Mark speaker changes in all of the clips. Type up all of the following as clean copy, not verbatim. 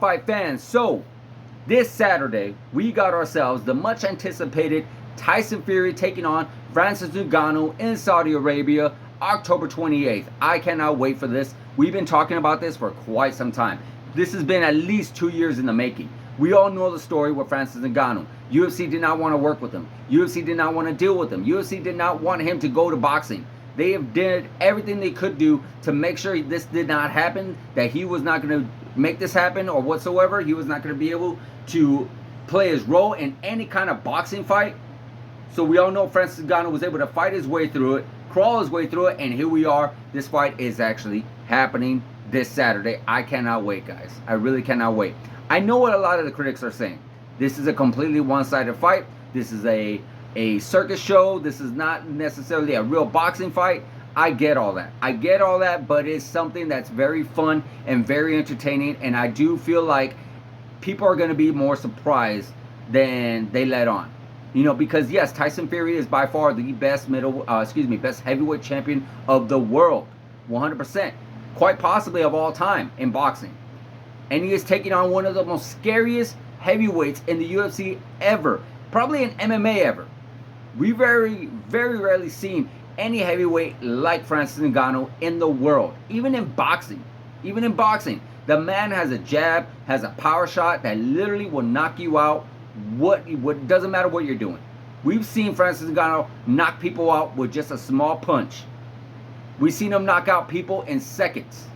Speaker 1: fight fans? So, this Saturday, we got ourselves the much anticipated Tyson Fury taking on Francis Ngannou in Saudi Arabia, October 28th. I cannot wait for this. We've been talking about this for quite some time. This has been at least 2 years in the making. We all know the story with Francis Ngannou. UFC did not want to work with him. UFC did not want to deal with him. UFC did not want him to go to boxing. They have did everything they could do to make sure this did not happen, that he was not going to make this happen or whatsoever. He was not going to be able to play his role in any kind of boxing fight. So we all know Francis Ngannou was able to fight his way through it, crawl his way through it, and here we are. This fight is actually happening this Saturday. I cannot wait, guys. I really cannot wait. I know what a lot of the critics are saying. This is a completely one-sided fight. This is a circus show. This is not necessarily a real boxing fight. I get all that. I get all that, but it's something that's very fun and very entertaining, and I do feel like people are going to be more surprised than they let on. You know, because yes, Tyson Fury is by far the best best heavyweight champion of the world, 100%, quite possibly of all time in boxing. And he is taking on one of the most scariest heavyweights in the UFC ever, probably in MMA ever. We very, very rarely seen any heavyweight like Francis Ngannou in the world, even in boxing. Even in boxing, the man has a jab, has a power shot that literally will knock you out. What doesn't matter what you're doing. We've seen Francis Ngannou knock people out with just a small punch. We've seen him knock out people in seconds.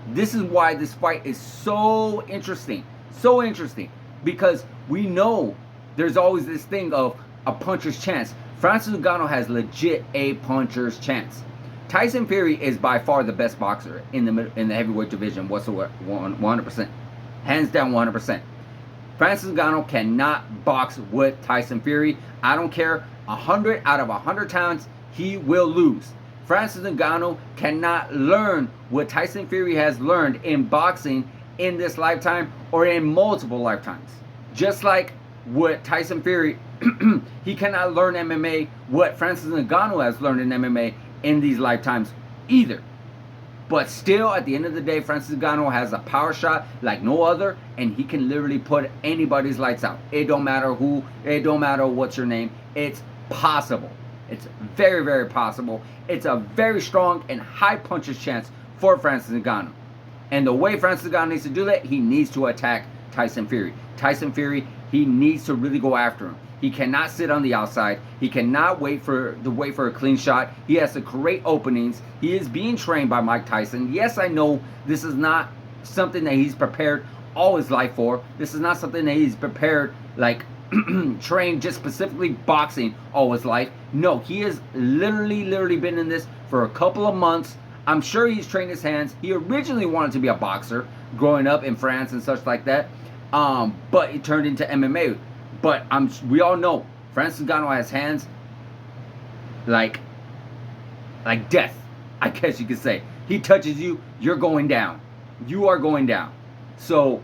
Speaker 1: This is why this fight is so interesting. So interesting. Because we know there's always this thing of a puncher's chance. Francis Ngannou has legit a puncher's chance. Tyson Fury is by far the best boxer in the heavyweight division whatsoever, 100%. Hands down 100%. Francis Ngannou cannot box with Tyson Fury. I don't care, 100 out of 100 times, he will lose. Francis Ngannou cannot learn what Tyson Fury has learned in boxing in this lifetime or in multiple lifetimes. Just like what Tyson Fury, he cannot learn MMA what Francis Ngannou has learned in MMA in these lifetimes either. But still, at the end of the day, Francis Ngannou has a power shot like no other, and he can literally put anybody's lights out. It don't matter who, it don't matter what's your name. It's possible. It's very, very possible. It's a very strong and high puncher's chance for Francis Ngannou. And the way Francis Ngannou needs to do that, he needs to attack Tyson Fury. Tyson Fury, he needs to really go after him. He cannot sit on the outside. He cannot wait for a clean shot. He has to create openings. He is being trained by Mike Tyson. Yes, I know this is not something that he's prepared all his life for. This is not something that he's prepared, like, trained just specifically boxing all his life. No, he has literally been in this for a couple of months. I'm sure he's trained his hands. He originally wanted to be a boxer growing up in France and such like that. But it turned into MMA. But we all know Francis Ngannou has hands like death, I guess you could say. He touches you, you're going down. You are going down. So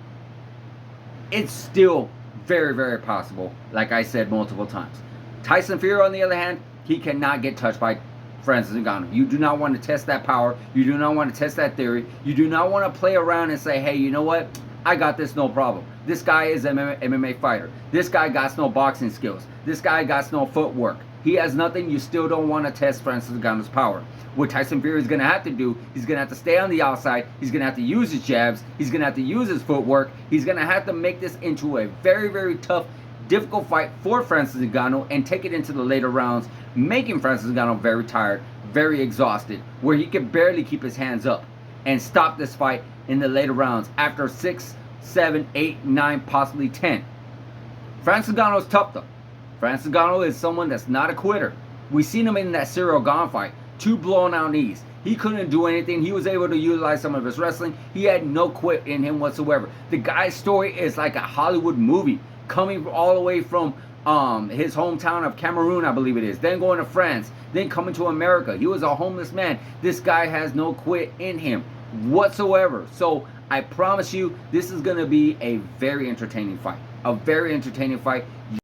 Speaker 1: it's still very, very possible, like I said multiple times. Tyson Fury, on the other hand, he cannot get touched by Francis Ngannou. You do not want to test that power. You do not want to test that theory. You do not want to play around and say, hey, you know what? I got this, no problem. This guy is an MMA fighter. This guy got no boxing skills. This guy got no footwork. He has nothing. You still don't want to test Francis Ngannou's power. What Tyson Fury is going to have to do, he's going to have to stay on the outside. He's going to have to use his jabs. He's going to have to use his footwork. He's going to have to make this into a very, very tough, difficult fight for Francis Ngannou and take it into the later rounds, making Francis Ngannou very tired, very exhausted, where he can barely keep his hands up and stop this fight in the later rounds after 6, 7, 8, 9, possibly 10. Francis Ngannou is tough though. Francis Ngannou is someone that's not a quitter. We seen him in that Ciryl Gane fight. 2 blown out knees. He couldn't do anything. He was able to utilize some of his wrestling. He had no quit in him whatsoever. The guy's story is like a Hollywood movie, coming all the way from his hometown of Cameroon, I believe it is, then going to France, then coming to America. He was a homeless man. This guy has no quit in him whatsoever. So I promise you, this is going to be a very entertaining fight. A very entertaining fight.